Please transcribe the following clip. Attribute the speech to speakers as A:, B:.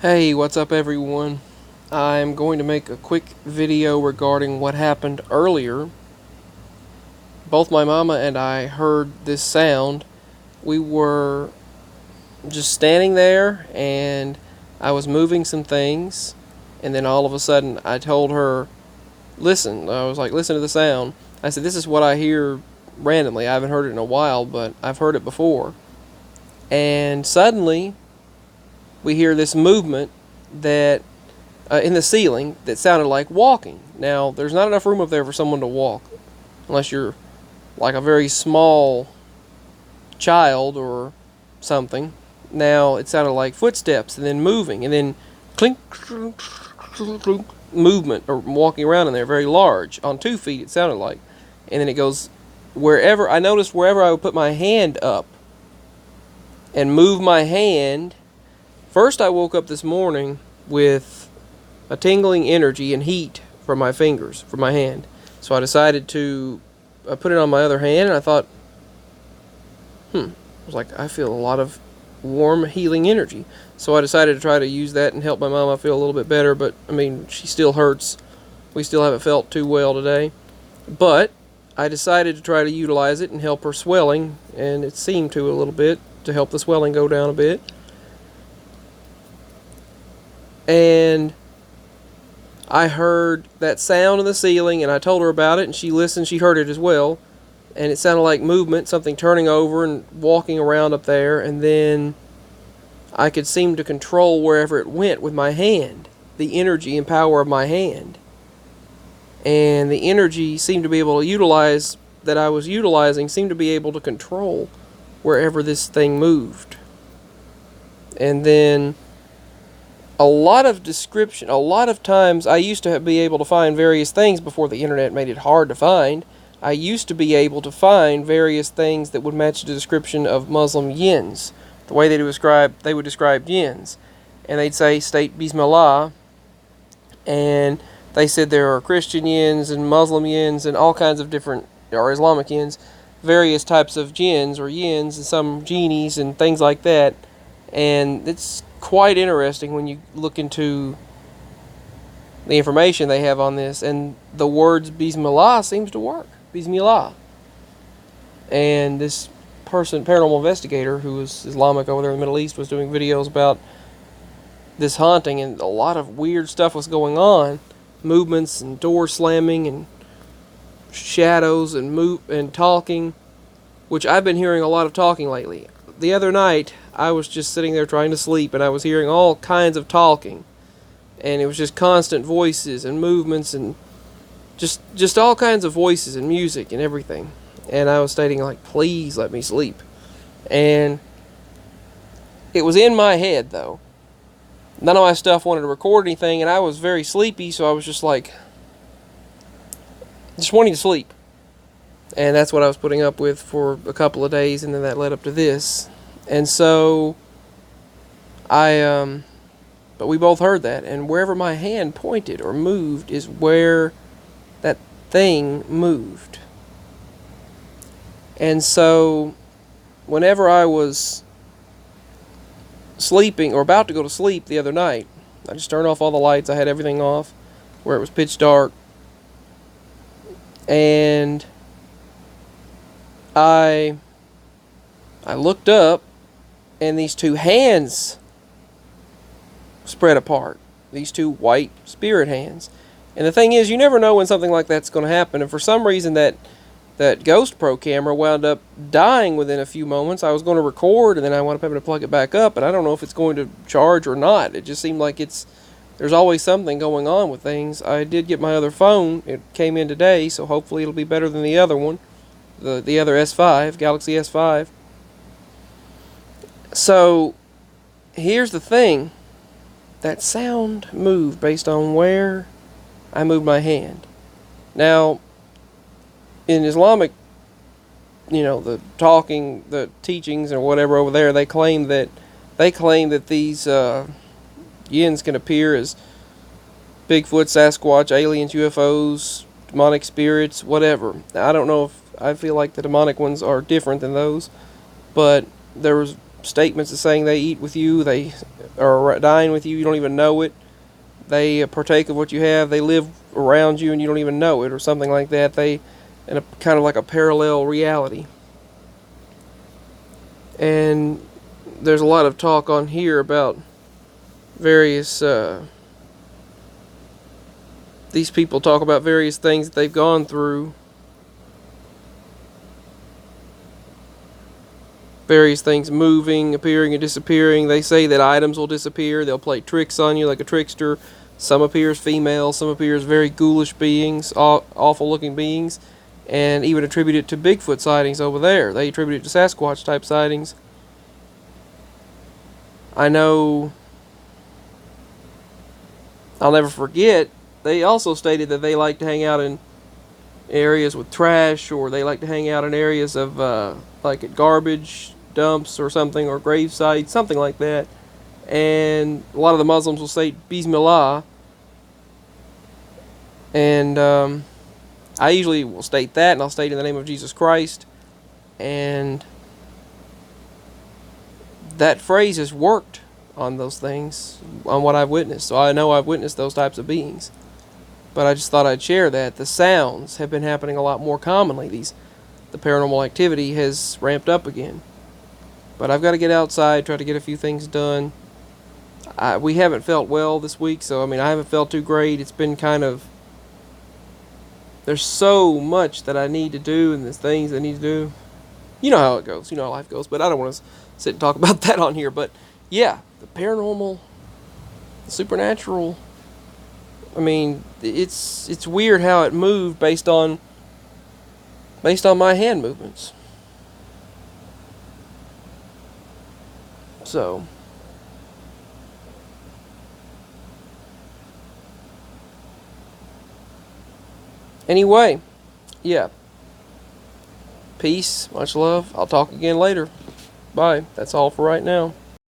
A: Hey, what's up everyone? I'm going to make a quick video regarding what happened earlier. Both my mama and I heard this sound. We were just standing there and I was moving some things, and then all of a sudden I told her, listen. I was like, listen to the sound. I said, this is what I hear randomly. I haven't heard it in a while, but I've heard it before. And suddenly we hear this movement that in the ceiling that sounded like walking. Now, there's not enough room up there for someone to walk, unless you're like a very small child or something. Now, it sounded like footsteps and then moving and then clink, clink, clink, clink, movement or walking around in there, very large. On 2 feet, it sounded like. And then it goes wherever, I noticed wherever I would put my hand up and move my hand. First, I woke up this morning with a tingling energy and heat from my fingers, from my hand. So I decided to put it on my other hand, and I thought, I was like, I feel a lot of warm, healing energy. So I decided to try to use that and help my mama feel a little bit better, but, I mean, she still hurts. We still haven't felt too well today. But I decided to try to utilize it and help her swelling, and it seemed to a little bit, to help the swelling go down a bit. And I heard that sound in the ceiling, and I told her about it, and she listened. She heard it as well, and it sounded like movement, something turning over and walking around up there, and then I could seem to control wherever it went with my hand, the energy and power of my hand. And the energy seemed to be able to utilize, that I was utilizing, seemed to be able to control wherever this thing moved. And then a lot of times I used to be able to find various things before the internet made it hard to find. I used to be able to find various things that would match the description of Muslim Djinns. The way they would describe Djinns. And they'd say, state Bismillah, and they said there are Christian Djinns and Muslim Djinns and all kinds of different, or Islamic Djinns, various types of Djinns or Djinns and some genies and things like that. And it's quite interesting when you look into the information they have on this, and the words Bismillah seems to work. Bismillah. And this person, paranormal investigator who was Islamic over there in the Middle East, was doing videos about this haunting, and a lot of weird stuff was going on. Movements and door slamming and shadows and talking, which I've been hearing a lot of talking lately. The other night, I was just sitting there trying to sleep, and I was hearing all kinds of talking, and it was just constant voices and movements and just all kinds of voices and music and everything. And I was stating, like, please let me sleep. And it was in my head, though. None of my stuff wanted to record anything, and I was very sleepy, so I was just like, just wanting to sleep. And that's what I was putting up with for a couple of days, and then that led up to this. And so but we both heard that, and wherever my hand pointed or moved is where that thing moved. And so whenever I was sleeping or about to go to sleep the other night, I just turned off all the lights. I had everything off where it was pitch dark, and I looked up, and these two hands spread apart. These two white spirit hands. And the thing is, you never know when something like that's going to happen. And for some reason, that Ghost Pro camera wound up dying within a few moments. I was going to record, and then I wound up having to plug it back up. And I don't know if it's going to charge or not. It just seemed like there's always something going on with things. I did get my other phone. It came in today, so hopefully it'll be better than the other one. The other S5, Galaxy S5. So, here's the thing. That sound moved based on where I moved my hand. Now, in Islamic, the talking, the teachings or whatever over there, they claim that these Djinns can appear as Bigfoot, Sasquatch, aliens, UFOs, demonic spirits, whatever. Now, I don't know if I feel like the demonic ones are different than those, but there was statements saying they eat with you, they are dine with you, you don't even know it. They partake of what you have, they live around you and you don't even know it, or something like that. They, in a kind of like a parallel reality. And there's a lot of talk on here about various, these people talk about various things that they've gone through, various things moving, appearing, and disappearing. They say that items will disappear. They'll play tricks on you like a trickster. Some appear as female, some appear as very ghoulish beings, awful looking beings, and even attribute it to Bigfoot sightings over there. They attribute it to Sasquatch type sightings. I know, I'll never forget, they also stated that they like to hang out in areas with trash, or they like to hang out in areas of, like at garbage dumps or something, or grave sites, something like that. And a lot of the Muslims will say Bismillah, and I usually will state that, and I'll state in the name of Jesus Christ, and that phrase has worked on those things, on what I've witnessed. So I know I've witnessed those types of beings. But I just thought I'd share that. The sounds have been happening a lot more commonly. The paranormal activity has ramped up again. But I've got to get outside, try to get a few things done. We haven't felt well this week, so I haven't felt too great. It's been kind of, there's so much that I need to do, and there's things I need to do. You know how it goes. You know how life goes. But I don't want to sit and talk about that on here. But yeah, the paranormal, the supernatural. It's weird how it moved based on my hand movements. So anyway, yeah. Peace, much love. I'll talk again later. Bye. That's all for right now.